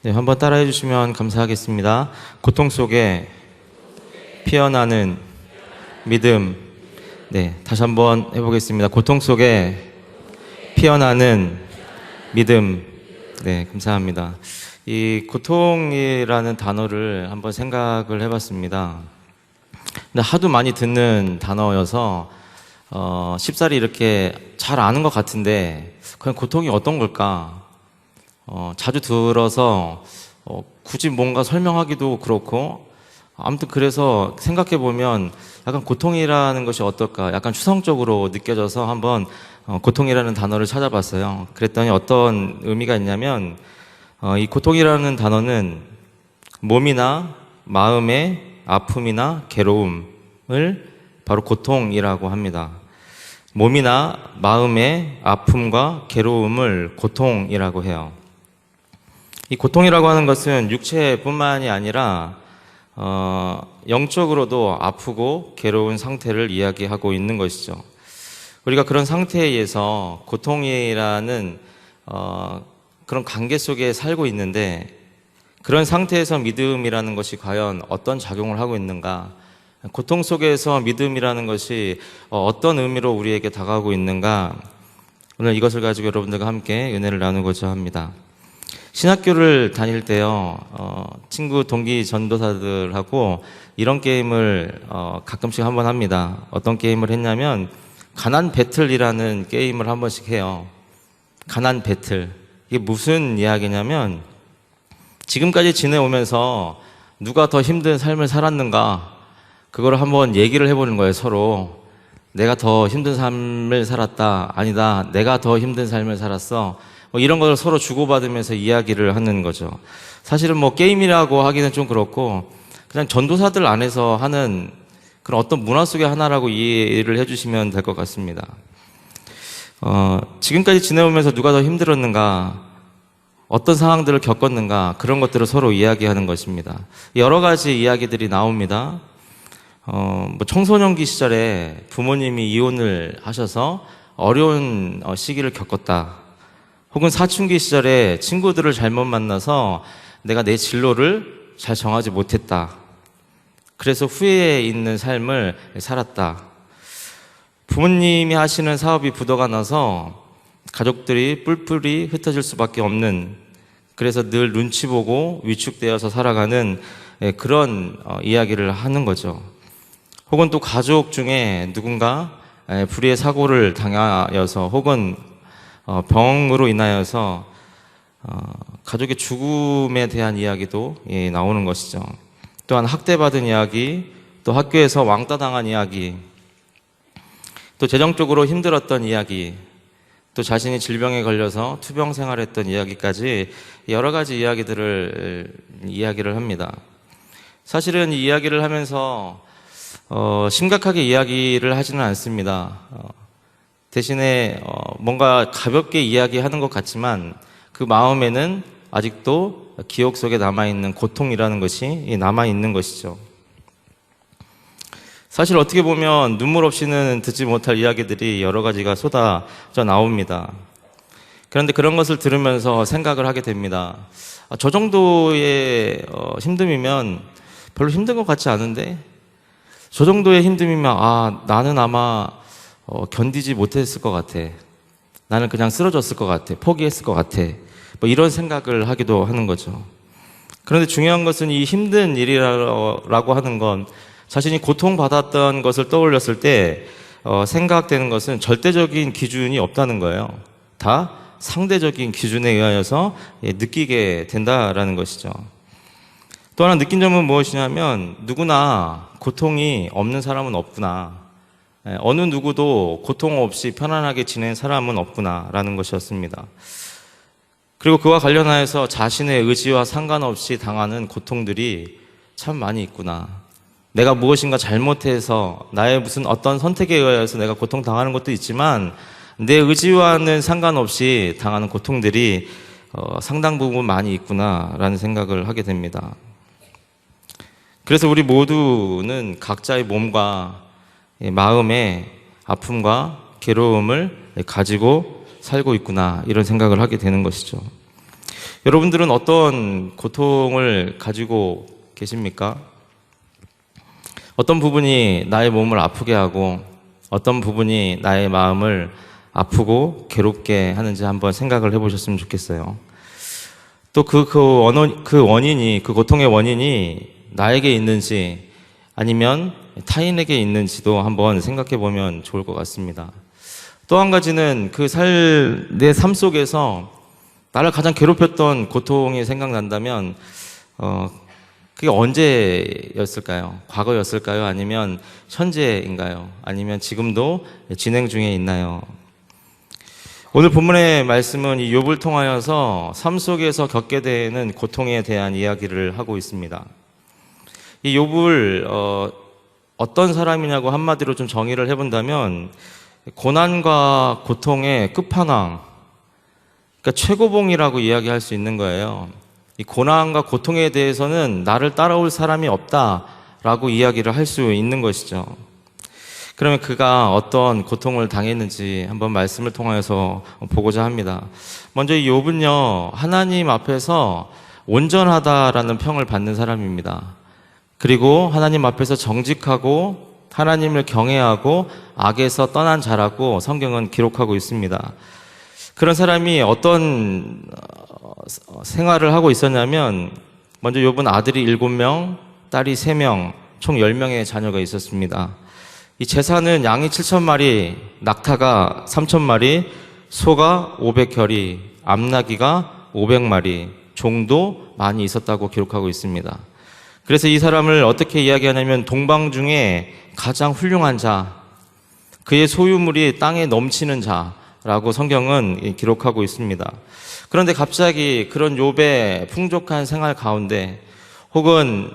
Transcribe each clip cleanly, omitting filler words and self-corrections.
네, 한번 따라해 주시면 감사하겠습니다. 고통 속에 피어나는 믿음. 네, 다시 한번 해보겠습니다. 고통 속에 피어나는 믿음. 네, 감사합니다. 이 고통이라는 단어를 한번 생각을 해봤습니다. 근데 하도 많이 듣는 단어여서 쉽사리 이렇게 잘 아는 것 같은데 그냥 고통이 어떤 걸까? 자주 들어서 굳이 뭔가 설명하기도 그렇고, 아무튼 그래서 생각해 보면 약간 고통이라는 것이 어떨까, 약간 추상적으로 느껴져서 한번 고통이라는 단어를 찾아봤어요. 그랬더니 어떤 의미가 있냐면, 이 고통이라는 단어는 몸이나 마음의 아픔이나 괴로움을 바로 고통이라고 합니다. 몸이나 마음의 아픔과 괴로움을 고통이라고 해요. 이 고통이라고 하는 것은 육체뿐만이 아니라 영적으로도 아프고 괴로운 상태를 이야기하고 있는 것이죠. 우리가 그런 상태에 의해서 고통이라는 그런 관계 속에 살고 있는데, 그런 상태에서 믿음이라는 것이 과연 어떤 작용을 하고 있는가, 고통 속에서 믿음이라는 것이 어떤 의미로 우리에게 다가오고 있는가, 오늘 이것을 가지고 여러분들과 함께 은혜를 나누고자 합니다. 신학교를 다닐 때요, 친구 동기 전도사들하고 이런 게임을 가끔씩 한번 합니다. 어떤 게임을 했냐면 가난 배틀이라는 게임을 한 번씩 해요. 가난 배틀. 이게 무슨 이야기냐면, 지금까지 지내오면서 누가 더 힘든 삶을 살았는가, 그걸 한번 얘기를 해보는 거예요. 서로 내가 더 힘든 삶을 살았다, 아니다, 내가 더 힘든 삶을 살았어, 이런 걸 서로 주고받으면서 이야기를 하는 거죠. 사실은 뭐 게임이라고 하기는 좀 그렇고, 그냥 전도사들 안에서 하는 그런 어떤 문화 속의 하나라고 이해를 해주시면 될 것 같습니다. 지금까지 지내오면서 누가 더 힘들었는가, 어떤 상황들을 겪었는가, 그런 것들을 서로 이야기하는 것입니다. 여러 가지 이야기들이 나옵니다. 청소년기 시절에 부모님이 이혼을 하셔서 어려운 시기를 겪었다. 혹은 사춘기 시절에 친구들을 잘못 만나서 내가 내 진로를 잘 정하지 못했다. 그래서 후회에 있는 삶을 살았다. 부모님이 하시는 사업이 부도가 나서 가족들이 뿔뿔이 흩어질 수밖에 없는, 그래서 늘 눈치 보고 위축되어서 살아가는 그런 이야기를 하는 거죠. 혹은 또 가족 중에 누군가 불의의 사고를 당하여서, 혹은 병으로 인하여서 가족의 죽음에 대한 이야기도 나오는 것이죠. 또한 학대받은 이야기, 또 학교에서 왕따 당한 이야기, 또 재정적으로 힘들었던 이야기, 또 자신이 질병에 걸려서 투병 생활했던 이야기까지 여러 가지 이야기를 합니다. 사실은 이 이야기를 하면서 심각하게 이야기를 하지는 않습니다. 대신에 뭔가 가볍게 이야기하는 것 같지만 그 마음에는 아직도 기억 속에 남아있는 고통이라는 것이 남아있는 것이죠. 사실 어떻게 보면 눈물 없이는 듣지 못할 이야기들이 여러 가지가 쏟아져 나옵니다. 그런데 그런 것을 들으면서 생각을 하게 됩니다. 저 정도의 힘듦이면 별로 힘든 것 같지 않은데, 저 정도의 힘듦이면 나는 아마 견디지 못했을 것 같아, 나는 그냥 쓰러졌을 것 같아, 포기했을 것 같아, 이런 생각을 하기도 하는 거죠. 그런데 중요한 것은 이 힘든 일이라고 하는 건, 자신이 고통받았던 것을 떠올렸을 때 생각되는 것은 절대적인 기준이 없다는 거예요. 다 상대적인 기준에 의하여서 느끼게 된다라는 것이죠. 또 하나 느낀 점은 무엇이냐면, 누구나 고통이 없는 사람은 없구나, 어느 누구도 고통 없이 편안하게 지낸 사람은 없구나라는 것이었습니다. 그리고 그와 관련하여서 자신의 의지와 상관없이 당하는 고통들이 참 많이 있구나. 내가 무엇인가 잘못해서 나의 무슨 어떤 선택에 의해서 내가 고통당하는 것도 있지만, 내 의지와는 상관없이 당하는 고통들이 상당 부분 많이 있구나라는 생각을 하게 됩니다. 그래서 우리 모두는 각자의 몸과 마음의 아픔과 괴로움을 가지고 살고 있구나, 이런 생각을 하게 되는 것이죠. 여러분들은 어떤 고통을 가지고 계십니까? 어떤 부분이 나의 몸을 아프게 하고 어떤 부분이 나의 마음을 아프고 괴롭게 하는지 한번 생각을 해보셨으면 좋겠어요. 또 그 원인이, 그 고통의 원인이 나에게 있는지 아니면 타인에게 있는지도 한번 생각해 보면 좋을 것 같습니다. 또 한 가지는 내 삶 속에서 나를 가장 괴롭혔던 고통이 생각난다면, 그게 언제였을까요? 과거였을까요? 아니면 현재인가요? 아니면 지금도 진행 중에 있나요? 오늘 본문의 말씀은 이 욥을 통하여서 삶 속에서 겪게 되는 고통에 대한 이야기를 하고 있습니다. 이 욥을 어떤 사람이냐고 한마디로 좀 정의를 해본다면 고난과 고통의 끝판왕, 그러니까 최고봉이라고 이야기할 수 있는 거예요. 이 고난과 고통에 대해서는 나를 따라올 사람이 없다라고 이야기를 할 수 있는 것이죠. 그러면 그가 어떤 고통을 당했는지 한번 말씀을 통하여서 보고자 합니다. 먼저 이 욥은요, 하나님 앞에서 온전하다라는 평을 받는 사람입니다. 그리고 하나님 앞에서 정직하고 하나님을 경외하고 악에서 떠난 자라고 성경은 기록하고 있습니다. 그런 사람이 어떤 생활을 하고 있었냐면, 먼저 욥은 아들이 7명, 딸이 3명, 총 10명의 자녀가 있었습니다. 이 재산은 양이 7,000마리, 낙타가 3,000마리, 소가 500결이, 암나귀가 500마리, 종도 많이 있었다고 기록하고 있습니다. 그래서 이 사람을 어떻게 이야기하냐면 동방 중에 가장 훌륭한 자, 그의 소유물이 땅에 넘치는 자라고 성경은 기록하고 있습니다. 그런데 갑자기 그런 욥의 풍족한 생활 가운데 혹은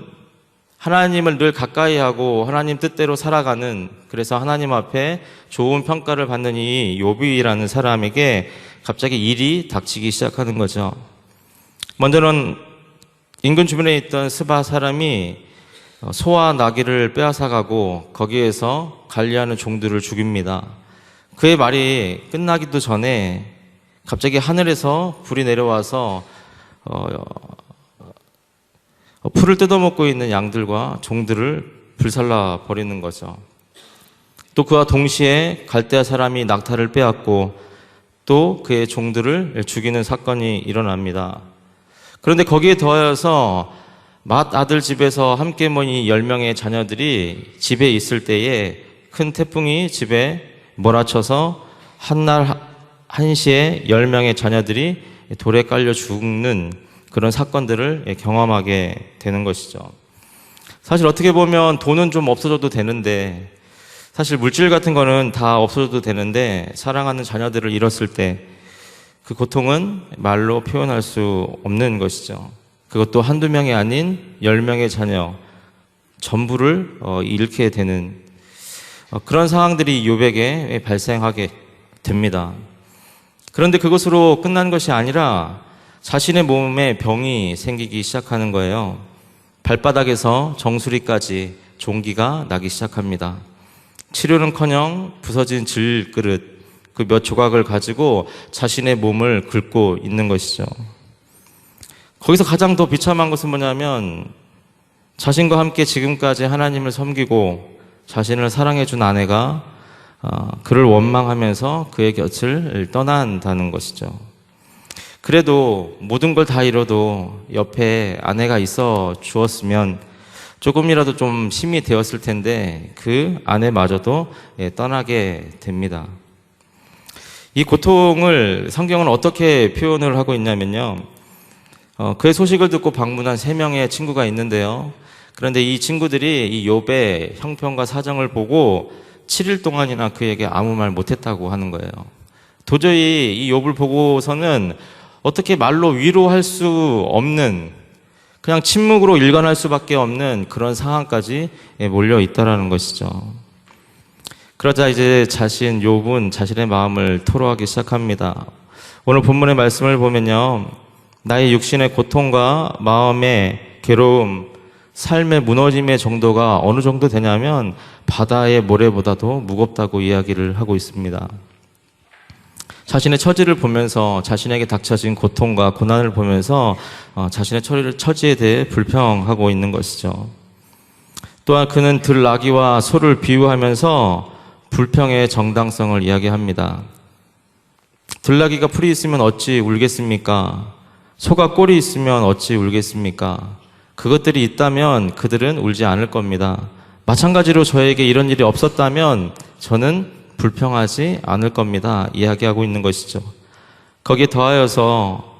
하나님을 늘 가까이 하고 하나님 뜻대로 살아가는, 그래서 하나님 앞에 좋은 평가를 받는 이 욥이라는 사람에게 갑자기 일이 닥치기 시작하는 거죠. 먼저는 인근 주변에 있던 스바 사람이 소와 나귀를 빼앗아가고 거기에서 관리하는 종들을 죽입니다. 그의 말이 끝나기도 전에 갑자기 하늘에서 불이 내려와서 풀을 뜯어먹고 있는 양들과 종들을 불살라 버리는 거죠. 또 그와 동시에 갈대아 사람이 낙타를 빼앗고 또 그의 종들을 죽이는 사건이 일어납니다. 그런데 거기에 더하여서 맏아들 집에서 함께 모인 10명의 자녀들이 집에 있을 때에 큰 태풍이 집에 몰아쳐서 한날 한시에 10명의 자녀들이 돌에 깔려 죽는 그런 사건들을 경험하게 되는 것이죠. 사실 어떻게 보면 돈은 좀 없어져도 되는데, 사실 물질 같은 거는 다 없어져도 되는데, 사랑하는 자녀들을 잃었을 때 그 고통은 말로 표현할 수 없는 것이죠. 그것도 한두 명이 아닌 10명의 자녀 전부를 잃게 되는 그런 상황들이 욥에게 발생하게 됩니다. 그런데 그것으로 끝난 것이 아니라 자신의 몸에 병이 생기기 시작하는 거예요. 발바닥에서 정수리까지 종기가 나기 시작합니다. 치료는커녕 부서진 질그릇 그 몇 조각을 가지고 자신의 몸을 긁고 있는 것이죠. 거기서 가장 더 비참한 것은 뭐냐면, 자신과 함께 지금까지 하나님을 섬기고 자신을 사랑해준 아내가 그를 원망하면서 그의 곁을 떠난다는 것이죠. 그래도 모든 걸 다 잃어도 옆에 아내가 있어 주었으면 조금이라도 좀 힘이 되었을 텐데 그 아내마저도 떠나게 됩니다. 이 고통을 성경은 어떻게 표현을 하고 있냐면요, 그의 소식을 듣고 방문한 3명의 친구가 있는데요. 그런데 이 친구들이 이 욥의 형편과 사정을 보고 7일 동안이나 그에게 아무 말 못했다고 하는 거예요. 도저히 이 욥을 보고서는 어떻게 말로 위로할 수 없는, 그냥 침묵으로 일관할 수밖에 없는 그런 상황까지 몰려 있다라는 것이죠. 그러자 이제 욥은 자신의 마음을 토로하기 시작합니다. 오늘 본문의 말씀을 보면요, 나의 육신의 고통과 마음의 괴로움, 삶의 무너짐의 정도가 어느 정도 되냐면 바다의 모래보다도 무겁다고 이야기를 하고 있습니다. 자신의 처지를 보면서 자신에게 닥쳐진 고통과 고난을 보면서 자신의 처지에 대해 불평하고 있는 것이죠. 또한 그는 들나귀와 소를 비유하면서 불평의 정당성을 이야기합니다. 들나귀가 풀이 있으면 어찌 울겠습니까? 소가 꼴이 있으면 어찌 울겠습니까? 그것들이 있다면 그들은 울지 않을 겁니다. 마찬가지로 저에게 이런 일이 없었다면 저는 불평하지 않을 겁니다. 이야기하고 있는 것이죠. 거기에 더하여서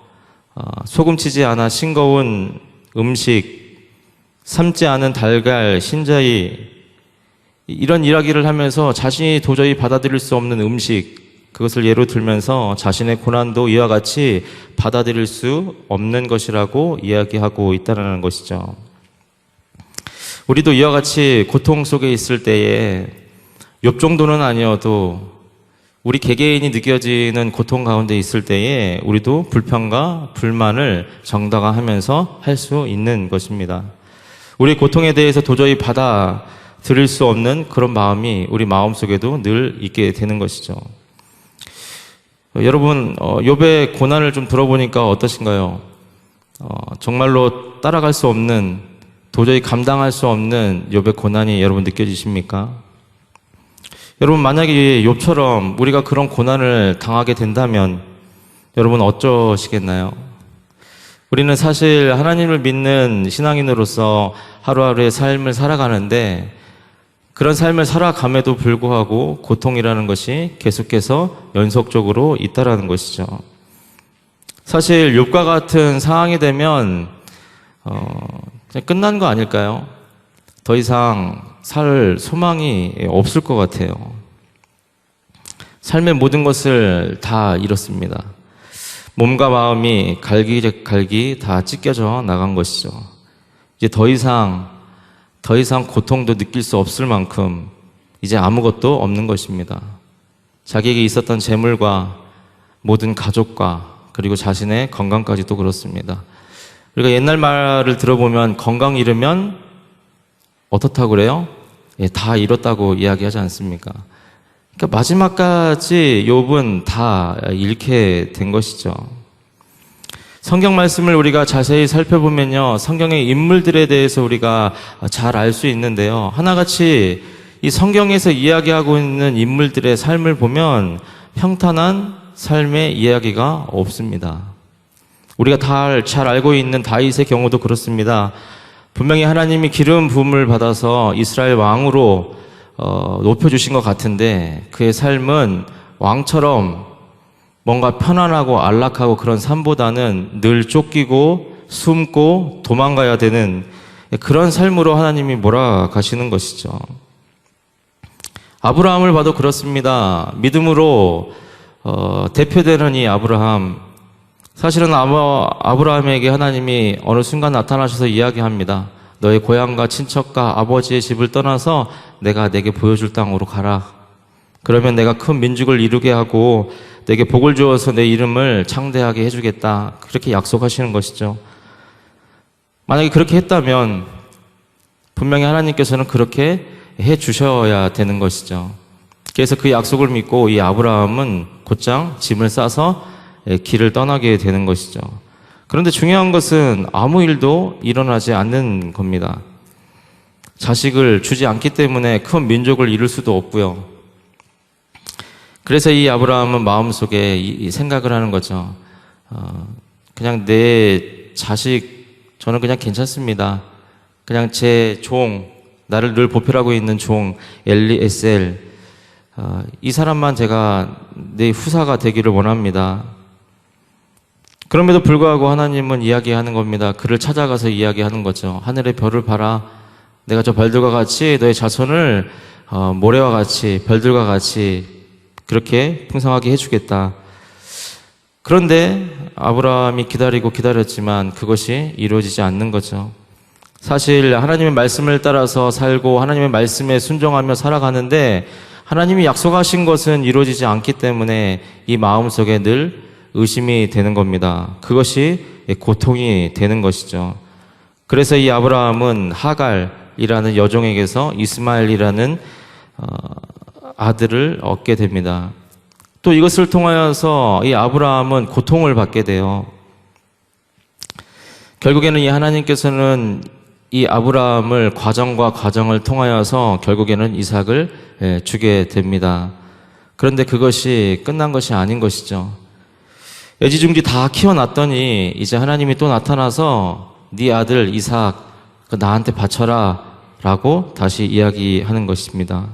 소금치지 않아 싱거운 음식, 삶지 않은 달걀, 흰자위 이런 이야기를 하면서 자신이 도저히 받아들일 수 없는 음식, 그것을 예로 들면서 자신의 고난도 이와 같이 받아들일 수 없는 것이라고 이야기하고 있다는 것이죠. 우리도 이와 같이 고통 속에 있을 때에 욥 정도는 아니어도 우리 개개인이 느껴지는 고통 가운데 있을 때에 우리도 불평과 불만을 정당화하면서 할 수 있는 것입니다. 우리 고통에 대해서 도저히 받아들일 수 없는 그런 마음이 우리 마음속에도 늘 있게 되는 것이죠. 여러분, 욥의 고난을 좀 들어보니까 어떠신가요? 정말로 따라갈 수 없는, 도저히 감당할 수 없는 욥의 고난이 여러분 느껴지십니까? 여러분, 만약에 욥처럼 우리가 그런 고난을 당하게 된다면 여러분 어쩌시겠나요? 우리는 사실 하나님을 믿는 신앙인으로서 하루하루의 삶을 살아가는데 그런 삶을 살아감에도 불구하고 고통이라는 것이 계속해서 연속적으로 있다라는 것이죠. 사실 욥과 같은 상황이 되면 그냥 끝난 거 아닐까요? 더 이상 살 소망이 없을 것 같아요. 삶의 모든 것을 다 잃었습니다. 몸과 마음이 갈기갈기 다 찢겨져 나간 것이죠. 이제 더 이상 고통도 느낄 수 없을 만큼 이제 아무것도 없는 것입니다. 자기에게 있었던 재물과 모든 가족과 그리고 자신의 건강까지도 그렇습니다. 우리가 옛날 말을 들어보면 건강 잃으면 어떻다고 그래요? 예, 다 잃었다고 이야기하지 않습니까? 그러니까 마지막까지 욥은 다 잃게 된 것이죠. 성경 말씀을 우리가 자세히 살펴보면요, 성경의 인물들에 대해서 우리가 잘 알 수 있는데요, 하나같이 이 성경에서 이야기하고 있는 인물들의 삶을 보면 평탄한 삶의 이야기가 없습니다. 우리가 다 잘 알고 있는 다윗의 경우도 그렇습니다. 분명히 하나님이 기름 부음을 받아서 이스라엘 왕으로 높여주신 것 같은데 그의 삶은 왕처럼 뭔가 편안하고 안락하고 그런 삶보다는 늘 쫓기고 숨고 도망가야 되는 그런 삶으로 하나님이 몰아가시는 것이죠. 아브라함을 봐도 그렇습니다. 믿음으로 대표되는 이 아브라함, 사실은 아브라함에게 하나님이 어느 순간 나타나셔서 이야기합니다. 너의 고향과 친척과 아버지의 집을 떠나서 내가 내게 보여줄 땅으로 가라. 그러면 내가 큰 민족을 이루게 하고 내게 복을 주어서 내 이름을 창대하게 해주겠다. 그렇게 약속하시는 것이죠. 만약에 그렇게 했다면 분명히 하나님께서는 그렇게 해주셔야 되는 것이죠. 그래서 그 약속을 믿고 이 아브라함은 곧장 짐을 싸서 길을 떠나게 되는 것이죠. 그런데 중요한 것은 아무 일도 일어나지 않는 겁니다. 자식을 주지 않기 때문에 큰 민족을 이룰 수도 없고요. 그래서 이 아브라함은 마음속에 이 생각을 하는 거죠. 그냥 내 자식, 저는 그냥 괜찮습니다. 그냥 제 종, 나를 늘 보필하고 있는 종 엘리에셀, 이 사람만 제가 내 후사가 되기를 원합니다. 그럼에도 불구하고 하나님은 이야기하는 겁니다. 그를 찾아가서 이야기하는 거죠. 하늘의 별을 봐라. 내가 저 별들과 같이 너의 자손을 모래와 같이 별들과 같이 그렇게 풍성하게 해주겠다. 그런데 아브라함이 기다리고 기다렸지만 그것이 이루어지지 않는 거죠. 사실 하나님의 말씀을 따라서 살고 하나님의 말씀에 순종하며 살아가는데 하나님이 약속하신 것은 이루어지지 않기 때문에 이 마음속에 늘 의심이 되는 겁니다. 그것이 고통이 되는 것이죠. 그래서 이 아브라함은 하갈이라는 여종에게서 이스마엘이라는 아들을 얻게 됩니다. 또 이것을 통하여서 이 아브라함은 고통을 받게 돼요. 결국에는 이 하나님께서는 이 아브라함을 과정과 과정을 통하여서 결국에는 이삭을 주게 됩니다. 그런데 그것이 끝난 것이 아닌 것이죠. 애지중지 다 키워놨더니 이제 하나님이 또 나타나서 네 아들 이삭 나한테 바쳐라 라고 다시 이야기하는 것입니다.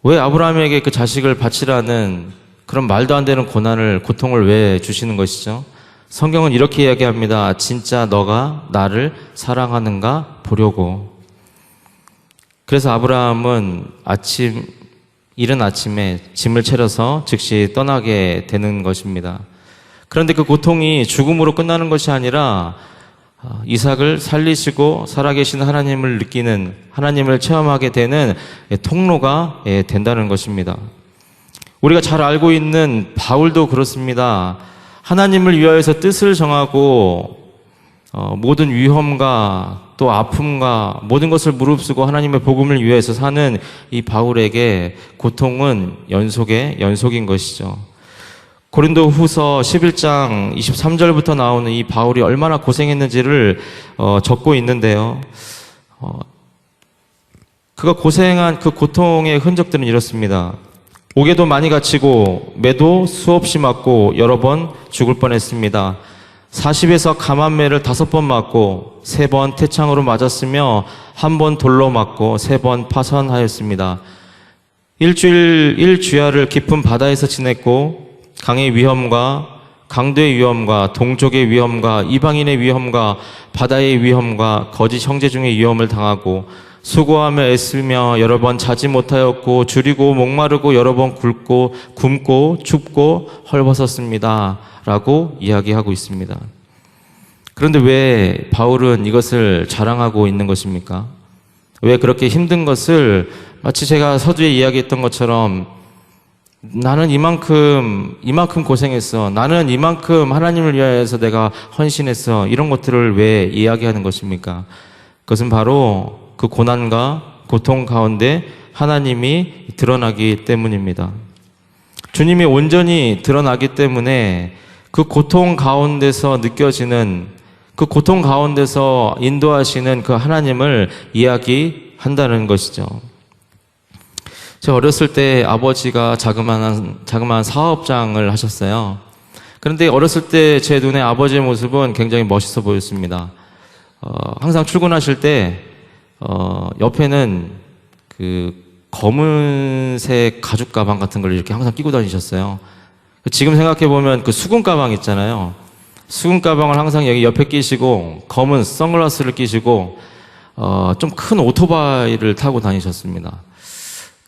왜 아브라함에게 그 자식을 바치라는 그런 말도 안 되는 고통을 왜 주시는 것이죠? 성경은 이렇게 이야기합니다. 진짜 너가 나를 사랑하는가 보려고. 그래서 아브라함은 이른 아침에 짐을 차려서 즉시 떠나게 되는 것입니다. 그런데 그 고통이 죽음으로 끝나는 것이 아니라 이삭을 살리시고 살아계신 하나님을 느끼는, 하나님을 체험하게 되는 통로가 된다는 것입니다. 우리가 잘 알고 있는 바울도 그렇습니다. 하나님을 위하여서 뜻을 정하고 모든 위험과 또 아픔과 모든 것을 무릅쓰고 하나님의 복음을 위해서 사는 이 바울에게 고통은 연속인 것이죠. 고린도 후서 11장 23절부터 나오는 이 바울이 얼마나 고생했는지를 적고 있는데요. 그가 고생한 그 고통의 흔적들은 이렇습니다. 옥에도 많이 갇히고 매도 수없이 맞고 여러 번 죽을 뻔했습니다. 40에서 감한매를 5번 맞고 3번 태창으로 맞았으며 1번 돌로 맞고 3번 파선하였습니다. 일주야를 깊은 바다에서 지냈고 강의 위험과 강도의 위험과 동족의 위험과 이방인의 위험과 바다의 위험과 거짓 형제 중의 위험을 당하고 수고하며 애쓰며 여러 번 자지 못하였고 줄이고 목마르고 여러 번 굶고 춥고 헐벗었습니다 라고 이야기하고 있습니다. 그런데 왜 바울은 이것을 자랑하고 있는 것입니까? 왜 그렇게 힘든 것을 마치 제가 서두에 이야기했던 것처럼 나는 이만큼 고생했어, 나는 이만큼 하나님을 위하여서 내가 헌신했어, 이런 것들을 왜 이야기하는 것입니까? 그것은 바로 그 고난과 고통 가운데 하나님이 드러나기 때문입니다. 주님이 온전히 드러나기 때문에 그 고통 가운데서 느껴지는, 그 고통 가운데서 인도하시는 그 하나님을 이야기한다는 것이죠. 제가 어렸을 때 아버지가 자그마한 사업장을 하셨어요. 그런데 어렸을 때 제 눈에 아버지의 모습은 굉장히 멋있어 보였습니다. 항상 출근하실 때 옆에는 그 검은색 가죽 가방 같은 걸 이렇게 항상 끼고 다니셨어요. 지금 생각해보면 그 수군 가방 있잖아요. 수군 가방을 항상 여기 옆에 끼시고 검은 선글라스를 끼시고 좀 큰 오토바이를 타고 다니셨습니다.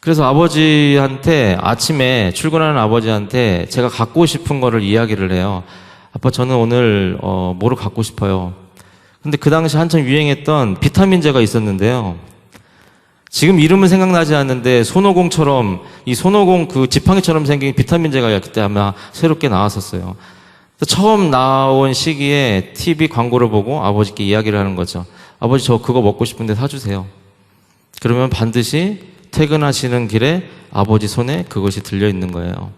그래서 아버지한테, 아침에 출근하는 아버지한테 제가 갖고 싶은 거를 이야기를 해요. 아빠, 저는 오늘 뭐를 갖고 싶어요. 근데 그 당시 한참 유행했던 비타민제가 있었는데요. 지금 이름은 생각나지 않는데 손오공처럼, 이 손오공 그 지팡이처럼 생긴 비타민제가 그때 아마 새롭게 나왔었어요. 처음 나온 시기에 TV 광고를 보고 아버지께 이야기를 하는 거죠. 아버지, 저 그거 먹고 싶은데 사주세요. 그러면 반드시 퇴근하시는 길에 아버지 손에 그것이 들려있는 거예요.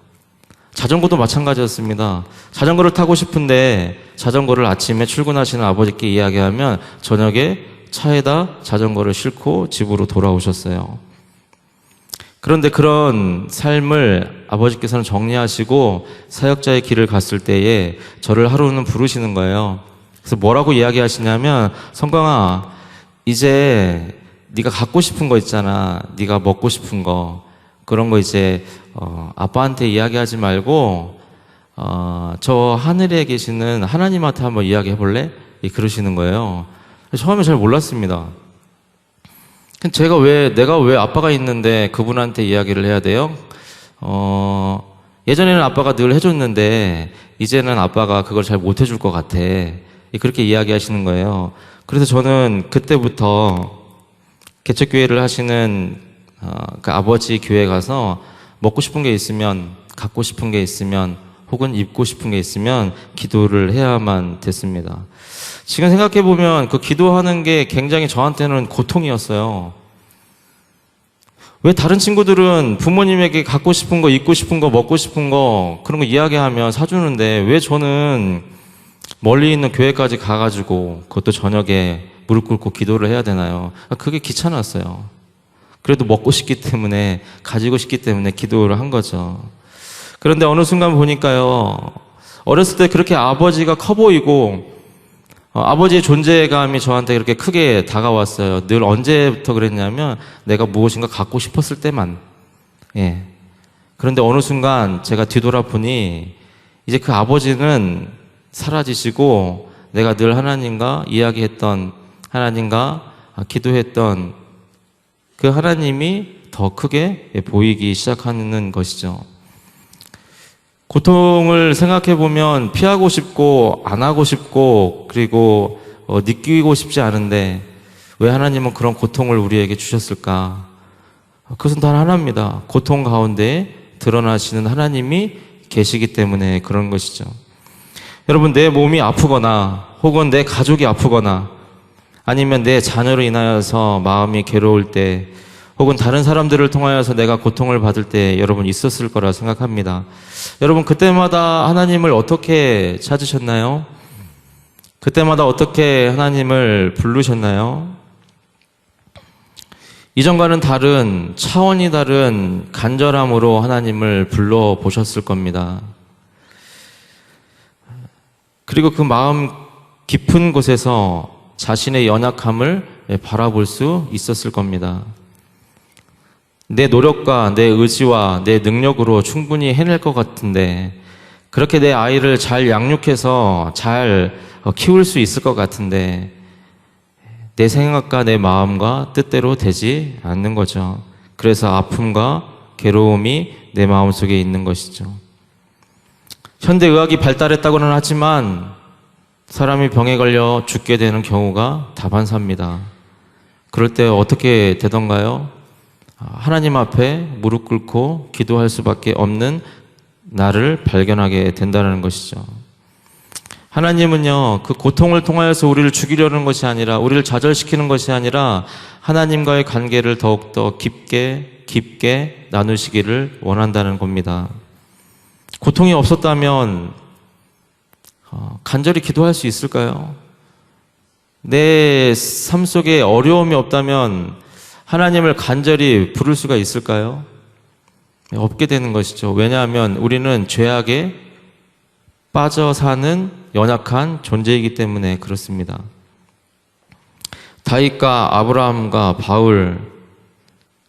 자전거도 마찬가지였습니다. 자전거를 타고 싶은데 자전거를 아침에 출근하시는 아버지께 이야기하면 저녁에 차에다 자전거를 싣고 집으로 돌아오셨어요. 그런데 그런 삶을 아버지께서는 정리하시고 사역자의 길을 갔을 때에 저를 하루는 부르시는 거예요. 그래서 뭐라고 이야기하시냐면, 성광아, 이제 네가 갖고 싶은 거 있잖아. 네가 먹고 싶은 거. 그런 거 이제 아빠한테 이야기하지 말고 저 하늘에 계시는 하나님한테 한번 이야기해 볼래? 그러시는 거예요. 처음에 잘 몰랐습니다. 내가 왜 아빠가 있는데 그분한테 이야기를 해야 돼요? 예전에는 아빠가 늘 해줬는데 이제는 아빠가 그걸 잘 못 해줄 것 같아. 그렇게 이야기하시는 거예요. 그래서 저는 그때부터 개척교회를 하시는 그 아버지 교회에 가서 먹고 싶은 게 있으면, 갖고 싶은 게 있으면, 혹은 입고 싶은 게 있으면 기도를 해야만 됐습니다. 지금 생각해보면 그 기도하는 게 굉장히 저한테는 고통이었어요. 왜 다른 친구들은 부모님에게 갖고 싶은 거, 입고 싶은 거, 먹고 싶은 거 그런 거 이야기하면 사주는데 왜 저는 멀리 있는 교회까지 가가지고 그것도 저녁에 무릎 꿇고 기도를 해야 되나요? 그게 귀찮았어요. 그래도 먹고 싶기 때문에, 가지고 싶기 때문에 기도를 한 거죠. 그런데 어느 순간 보니까요, 어렸을 때 그렇게 아버지가 커 보이고 아버지의 존재감이 저한테 그렇게 크게 다가왔어요. 늘 언제부터 그랬냐면 내가 무엇인가 갖고 싶었을 때만. 예. 그런데 어느 순간 제가 뒤돌아보니 이제 그 아버지는 사라지시고 내가 늘 하나님과 이야기했던, 하나님과 기도했던 그 하나님이 더 크게 보이기 시작하는 것이죠. 고통을 생각해 보면 피하고 싶고 안 하고 싶고 그리고 느끼고 싶지 않은데 왜 하나님은 그런 고통을 우리에게 주셨을까? 그것은 단 하나입니다. 고통 가운데 드러나시는 하나님이 계시기 때문에 그런 것이죠. 여러분, 내 몸이 아프거나 혹은 내 가족이 아프거나 아니면 내 자녀로 인하여서 마음이 괴로울 때 혹은 다른 사람들을 통하여서 내가 고통을 받을 때 여러분 있었을 거라 생각합니다. 여러분, 그때마다 하나님을 어떻게 찾으셨나요? 그때마다 어떻게 하나님을 부르셨나요? 이전과는 다른, 차원이 다른 간절함으로 하나님을 불러보셨을 겁니다. 그리고 그 마음 깊은 곳에서 자신의 연약함을 바라볼 수 있었을 겁니다. 내 노력과 내 의지와 내 능력으로 충분히 해낼 것 같은데, 그렇게 내 아이를 잘 양육해서 잘 키울 수 있을 것 같은데 내 생각과 내 마음과 뜻대로 되지 않는 거죠. 그래서 아픔과 괴로움이 내 마음속에 있는 것이죠. 현대의학이 발달했다고는 하지만 사람이 병에 걸려 죽게 되는 경우가 다반사입니다. 그럴 때 어떻게 되던가요? 하나님 앞에 무릎 꿇고 기도할 수밖에 없는 나를 발견하게 된다는 것이죠. 하나님은요, 그 고통을 통하여서 우리를 죽이려는 것이 아니라, 우리를 좌절시키는 것이 아니라 하나님과의 관계를 더욱더 깊게 나누시기를 원한다는 겁니다. 고통이 없었다면 간절히 기도할 수 있을까요? 내 삶 속에 어려움이 없다면 하나님을 간절히 부를 수가 있을까요? 없게 되는 것이죠. 왜냐하면 우리는 죄악에 빠져 사는 연약한 존재이기 때문에 그렇습니다. 다윗과 아브라함과 바울,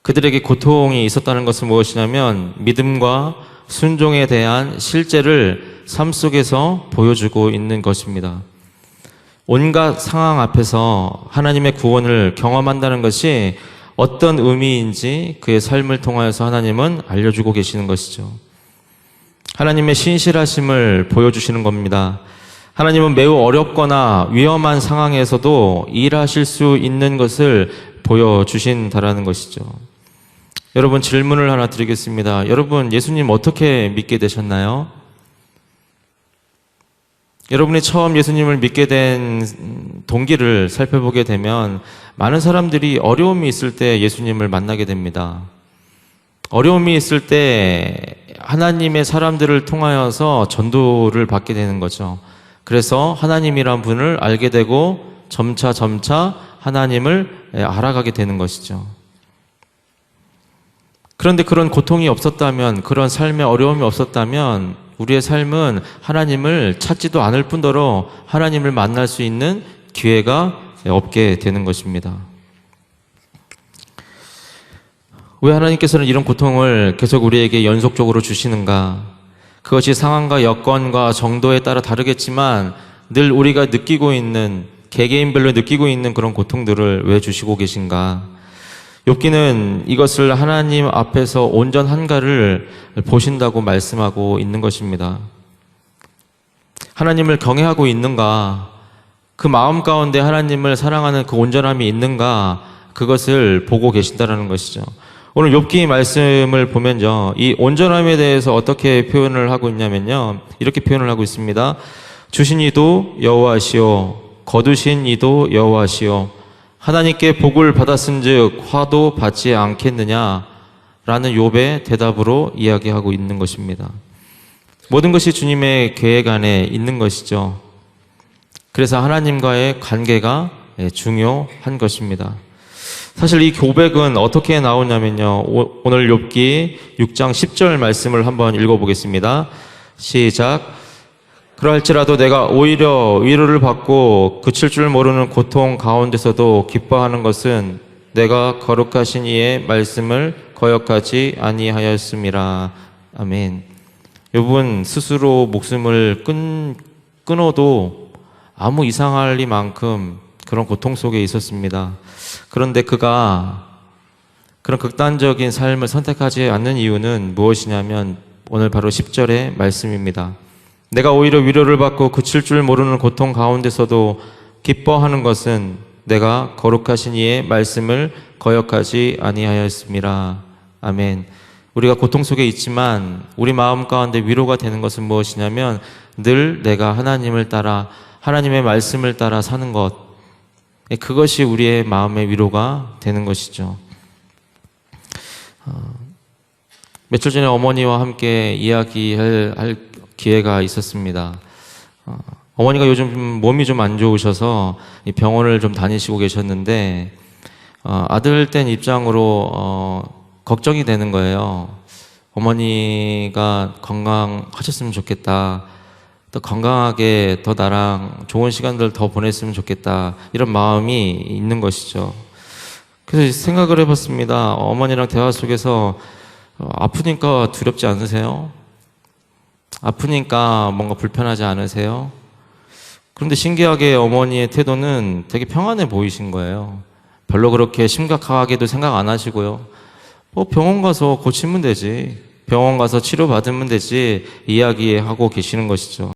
그들에게 고통이 있었다는 것은 무엇이냐면 믿음과 순종에 대한 실제를 삶 속에서 보여주고 있는 것입니다. 온갖 상황 앞에서 하나님의 구원을 경험한다는 것이 어떤 의미인지 그의 삶을 통하여서 하나님은 알려주고 계시는 것이죠. 하나님의 신실하심을 보여주시는 겁니다. 하나님은 매우 어렵거나 위험한 상황에서도 일하실 수 있는 것을 보여주신다라는 것이죠. 여러분, 질문을 하나 드리겠습니다. 여러분, 예수님 어떻게 믿게 되셨나요? 여러분이 처음 예수님을 믿게 된 동기를 살펴보게 되면 많은 사람들이 어려움이 있을 때 예수님을 만나게 됩니다. 어려움이 있을 때 하나님의 사람들을 통하여서 전도를 받게 되는 거죠. 그래서 하나님이란 분을 알게 되고 점차 하나님을 알아가게 되는 것이죠. 그런데 그런 고통이 없었다면, 그런 삶의 어려움이 없었다면 우리의 삶은 하나님을 찾지도 않을 뿐더러 하나님을 만날 수 있는 기회가 없게 되는 것입니다. 왜 하나님께서는 이런 고통을 계속 우리에게 연속적으로 주시는가? 그것이 상황과 여건과 정도에 따라 다르겠지만 늘 우리가 느끼고 있는, 개개인별로 느끼고 있는 그런 고통들을 왜 주시고 계신가? 욥기는 이것을 하나님 앞에서 온전한가를 보신다고 말씀하고 있는 것입니다. 하나님을 경외하고 있는가? 그 마음 가운데 하나님을 사랑하는 그 온전함이 있는가? 그것을 보고 계신다는 것이죠. 오늘 욥기 말씀을 보면요, 이 온전함에 대해서 어떻게 표현을 하고 있냐면요, 이렇게 표현을 하고 있습니다. 주신 이도 여호와시오, 거두신 이도 여호와시오. 하나님께 복을 받았은즉 화도 받지 않겠느냐? 라는 욥의 대답으로 이야기하고 있는 것입니다. 모든 것이 주님의 계획 안에 있는 것이죠. 그래서 하나님과의 관계가 중요한 것입니다. 사실 이 고백은 어떻게 나오냐면요. 오늘 욥기 6장 10절 말씀을 한번 읽어보겠습니다. 시작. 그럴지라도 내가 오히려 위로를 받고 그칠 줄 모르는 고통 가운데서도 기뻐하는 것은 내가 거룩하신 이의 말씀을 거역하지 아니하였음이라. 아멘. 욥은 스스로 목숨을 끊어도 아무 이상할 리만큼 그런 고통 속에 있었습니다. 그런데 그가 그런 극단적인 삶을 선택하지 않는 이유는 무엇이냐면 오늘 바로 10절의 말씀입니다. 내가 오히려 위로를 받고 그칠 줄 모르는 고통 가운데서도 기뻐하는 것은 내가 거룩하신 이의 말씀을 거역하지 아니하였음이라. 아멘. 우리가 고통 속에 있지만 우리 마음 가운데 위로가 되는 것은 무엇이냐면 늘 내가 하나님을 따라 하나님의 말씀을 따라 사는 것, 그것이 우리의 마음의 위로가 되는 것이죠. 며칠 전에 어머니와 함께 이야기할 기회가 있었습니다. 어머니가 요즘 몸이 좀 안 좋으셔서 병원을 좀 다니시고 계셨는데 아들 된 입장으로 걱정이 되는 거예요. 어머니가 건강하셨으면 좋겠다. 더 건강하게 더 나랑 좋은 시간들 더 보냈으면 좋겠다. 이런 마음이 있는 것이죠. 그래서 생각을 해봤습니다. 어머니랑 대화 속에서 아프니까 두렵지 않으세요? 아프니까 뭔가 불편하지 않으세요? 그런데 신기하게 어머니의 태도는 되게 평안해 보이신 거예요. 별로 그렇게 심각하게도 생각 안 하시고요. 병원 가서 고치면 되지. 병원 가서 치료받으면 되지. 이야기하고 계시는 것이죠.